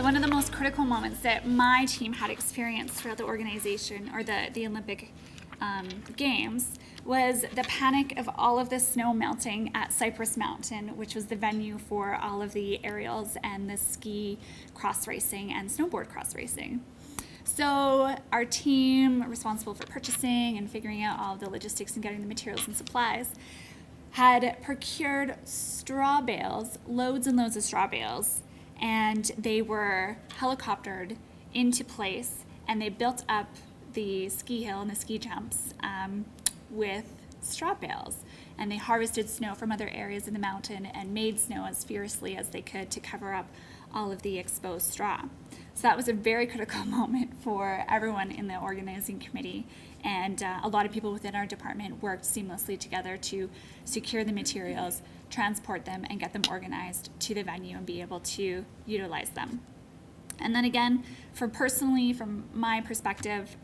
one of the most critical moments that my team had experienced throughout the organization, or the Olympic Games, was the panic of all of the snow melting at Cypress Mountain, which was the venue for all of the aerials and the ski cross racing and snowboard cross racing. So our team, responsible for purchasing and figuring out all of the logistics and getting the materials and supplies, had procured straw bales, loads and loads of straw bales, and they were helicoptered into place, and they built up the ski hill and the ski jumps with straw bales. And they harvested snow from other areas in the mountain and made snow as fiercely as they could to cover up all of the exposed straw. So that was a very critical moment for everyone in the organizing committee, and a lot of people within our department worked seamlessly together to secure the materials, transport them, and get them organized to the venue and be able to utilize them. And then again, from my perspective,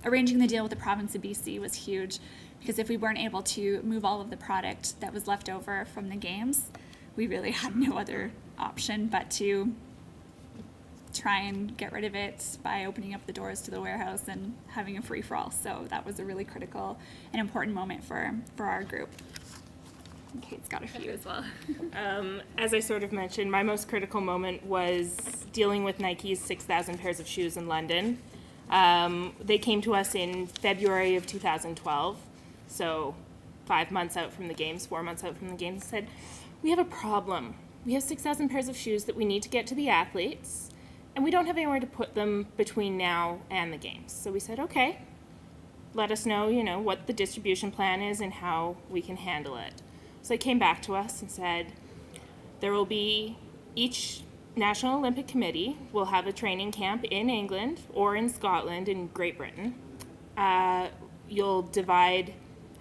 arranging the deal with the province of BC was huge, because if we weren't able to move all of the product that was left over from the games, we really had no other option but to try and get rid of it by opening up the doors to the warehouse and having a free-for-all. So that was a really critical and important moment for our group. And Kate's got a few as well. As I sort of mentioned, my most critical moment was dealing with Nike's 6,000 pairs of shoes in London. They came to us in February of 2012, so 4 months out from the games, and said, we have a problem. We have 6,000 pairs of shoes that we need to get to the athletes, and we don't have anywhere to put them between now and the games. So we said, okay, let us know, what the distribution plan is and how we can handle it. So they came back to us and said, there will be, each National Olympic Committee will have a training camp in England or in Scotland in Great Britain. You'll divide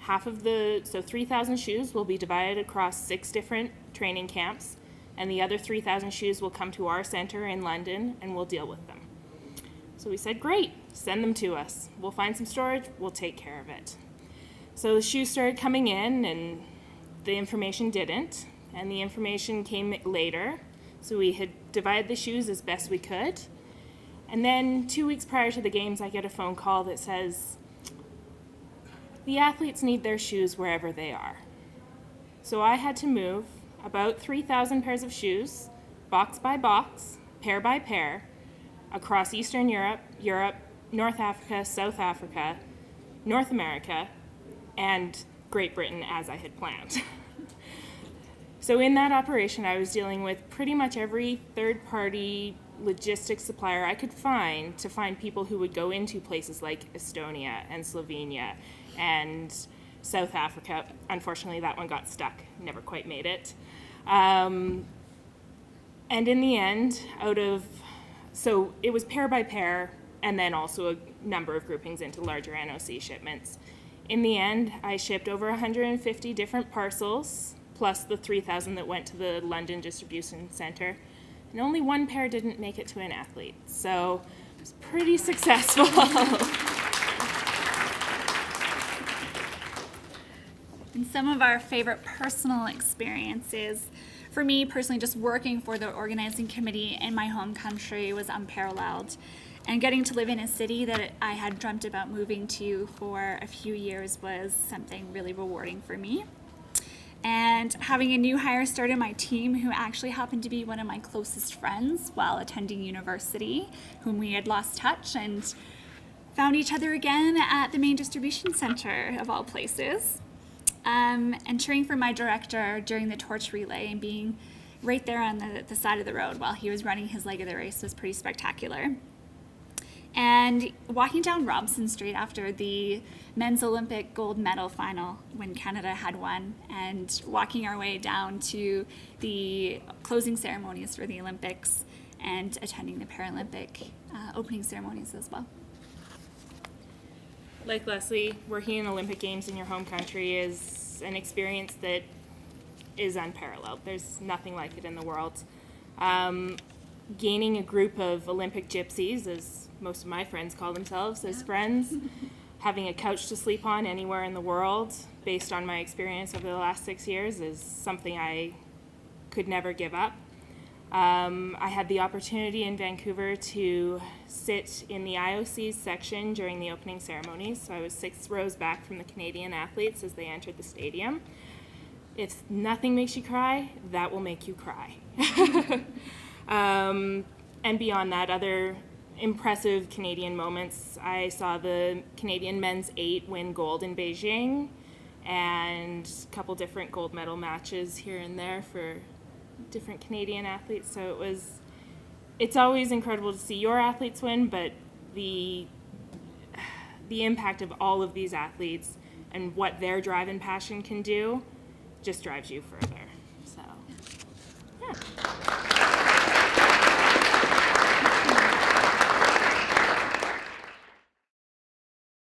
so 3,000 shoes will be divided across 6 different training camps, and the other 3,000 shoes will come to our center in London, and we'll deal with them. So we said, great, send them to us. We'll find some storage, we'll take care of it. So the shoes started coming in, and the information didn't, and the information came later. So we had divided the shoes as best we could. And then 2 weeks prior to the games, I get a phone call that says, the athletes need their shoes wherever they are. So I had to move about 3,000 pairs of shoes, box by box, pair by pair, across Eastern Europe, North Africa, South Africa, North America, and Great Britain, as I had planned. So in that operation, I was dealing with pretty much every third-party logistics supplier I could find to find people who would go into places like Estonia and Slovenia and South Africa. Unfortunately, that one got stuck, never quite made it. And in the end, so it was pair by pair, and then also a number of groupings into larger NOC shipments. In the end, I shipped over 150 different parcels, plus the 3,000 that went to the London Distribution Center, and only one pair didn't make it to an athlete. So it was pretty successful. And some of our favorite personal experiences, for me personally, just working for the organizing committee in my home country was unparalleled. And getting to live in a city that I had dreamt about moving to for a few years was something really rewarding for me. And having a new hire start in my team who actually happened to be one of my closest friends while attending university, whom we had lost touch and found each other again at the main distribution center of all places. And cheering for my director during the torch relay and being right there on the side of the road while he was running his leg of the race was pretty spectacular. And walking down Robson Street after the men's Olympic gold medal final when Canada had won, and walking our way down to the closing ceremonies for the Olympics and attending the Paralympic opening ceremonies as well. Like Lesley, working in Olympic Games in your home country is an experience that is unparalleled. There's nothing like it in the world. Gaining a group of Olympic gypsies, as most of my friends call themselves, as friends, having a couch to sleep on anywhere in the world, based on my experience over the last 6 years, is something I could never give up. I had the opportunity in Vancouver to sit in the IOC's section during the opening ceremonies, so I was 6 rows back from the Canadian athletes as they entered the stadium. If nothing makes you cry, that will make you cry. And beyond that, other impressive Canadian moments. I saw the Canadian men's 8 win gold in Beijing, and a couple different gold medal matches here and there for different Canadian athletes. So it's always incredible to see your athletes win, but the impact of all of these athletes and what their drive and passion can do just drives you further.